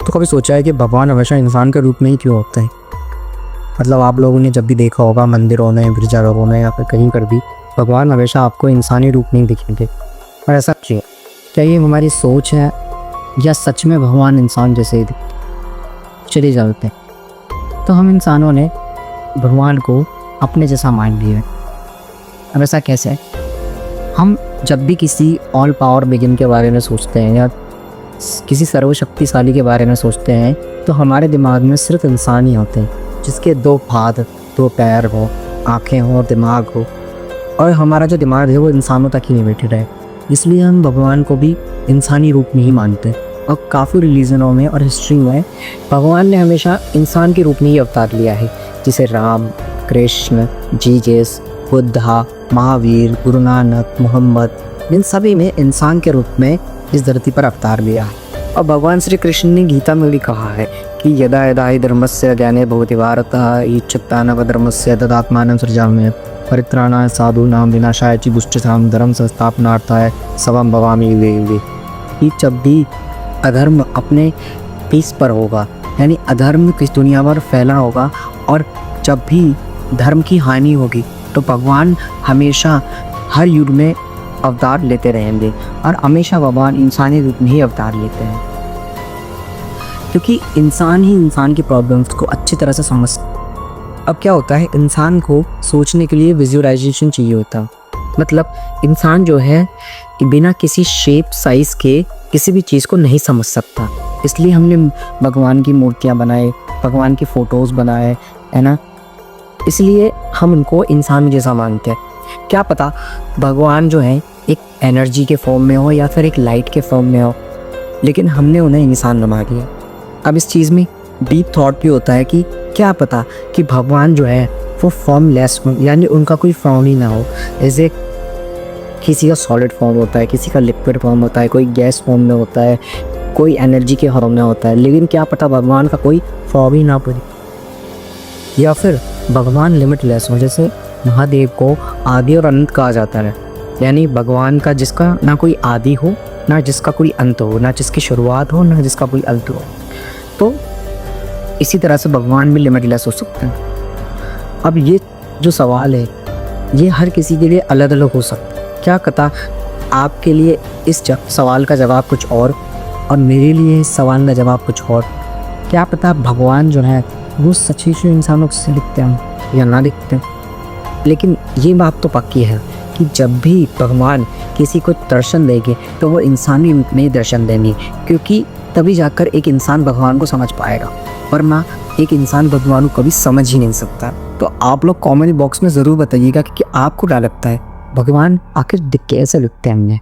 तो कभी सोचा है कि भगवान हमेशा इंसान के रूप में ही क्यों होते हैं? मतलब आप लोगों ने जब भी देखा होगा मंदिरों में, गिरजाघरों में या फिर कहीं पर भी, भगवान हमेशा आपको इंसानी रूप में ही दिखेंगे। और ऐसा क्यों? क्या ये हमारी सोच है या सच में भगवान इंसान जैसे ही चले जाते हैं? तो हम इंसानों ने भगवान को अपने जैसा मान लिया है। अब ऐसा कैसे है? हम जब भी किसी ऑल पावर बिगिन के बारे में सोचते हैं या किसी सर्वशक्तिशाली के बारे में सोचते हैं तो हमारे दिमाग में सिर्फ इंसान ही होते हैं, जिसके 2 हाथ, 2 पैर हो, आँखें हो, दिमाग हो, और हमारा जो दिमाग है वो इंसानों तक ही लिमिटेड है। इसलिए हम भगवान को भी इंसानी रूप में ही मानते हैं। और काफ़ी रिलीजनों में और हिस्ट्री में भगवान ने हमेशा इंसान के रूप में ही अवतार लिया है, जैसे राम, कृष्ण, जीसस, बुद्धा, महावीर, गुरु नानक, मोहम्मद, इन सभी में इंसान के रूप में इस धरती पर अवतार लिया है। और भगवान श्री कृष्ण ने गीता में भी कहा है कि यदा यदा हि धर्मस्य ज्ञाने भवति भारत ईच्छतानव धर्मस्य तदात्मानं सृजाम्यहम् परित्राणाय साधूनां विनाशाय च दुष्टानां धर्म संस्थापनार्थाय सवं भवामि युगे युगे। कि जब भी अधर्म अपने पीस पर होगा, यानी अधर्म किस दुनिया पर फैला होगा, और जब भी धर्म की हानि होगी तो भगवान हमेशा हर युग में अवतार लेते रहेंगे। और हमेशा भगवान इंसानी रूप में ही अवतार लेते हैं, क्योंकि इंसान ही इंसान की प्रॉब्लम्स को अच्छी तरह से समझ। अब क्या होता है, इंसान को सोचने के लिए विजुअलाइजेशन चाहिए होता। मतलब इंसान जो है बिना किसी शेप साइज़ के किसी भी चीज़ को नहीं समझ सकता। इसलिए हमने भगवान की मूर्तियाँ बनाए, भगवान की फ़ोटोज़ बनाए, है ना। इसलिए हम उनको इंसान जैसा मानते हैं। क्या पता भगवान जो है एक एनर्जी के फॉर्म में हो या फिर एक लाइट के फॉर्म में हो, लेकिन हमने उन्हें इंसान बना दिया। अब इस चीज़ में डीप थॉट भी होता है कि क्या पता कि भगवान जो है वो फॉर्मलेस हो, यानी उनका कोई फॉर्म ही ना हो। जैसे किसी का सॉलिड फॉर्म होता है, किसी का लिक्विड फॉर्म होता है, कोई गैस फॉर्म में होता है, कोई एनर्जी के फॉर्म में होता है, लेकिन क्या पता भगवान का कोई फॉर्म ही ना पड़े। या फिर भगवान लिमिटलेस हो, जैसे महादेव को आदि और अंत कहा जाता है, यानी भगवान का जिसका ना कोई आदि हो, ना जिसका कोई अंत हो, ना जिसकी शुरुआत हो, ना जिसका कोई अंत हो। तो इसी तरह से भगवान भी लिमिटलेस हो सकते हैं। अब ये जो सवाल है ये हर किसी के लिए अलग अलग हो सकता है। क्या पता आपके लिए इस सवाल का जवाब कुछ और मेरे लिए इस सवाल का जवाब कुछ और। क्या पता भगवान जो है वो सच्ची इंसानों से दिखते हैं या ना दिखते हैं। लेकिन ये बात तो पक्की है कि जब भी भगवान किसी को दर्शन देंगे तो वो इंसानी रूप में दर्शन देंगे, क्योंकि तभी जाकर एक इंसान भगवान को समझ पाएगा, वरना एक इंसान भगवान को कभी समझ ही नहीं सकता। तो आप लोग कमेंट बॉक्स में ज़रूर बताइएगा कि आपको क्या लगता है भगवान आखिर कैसे लगते हैं हमें।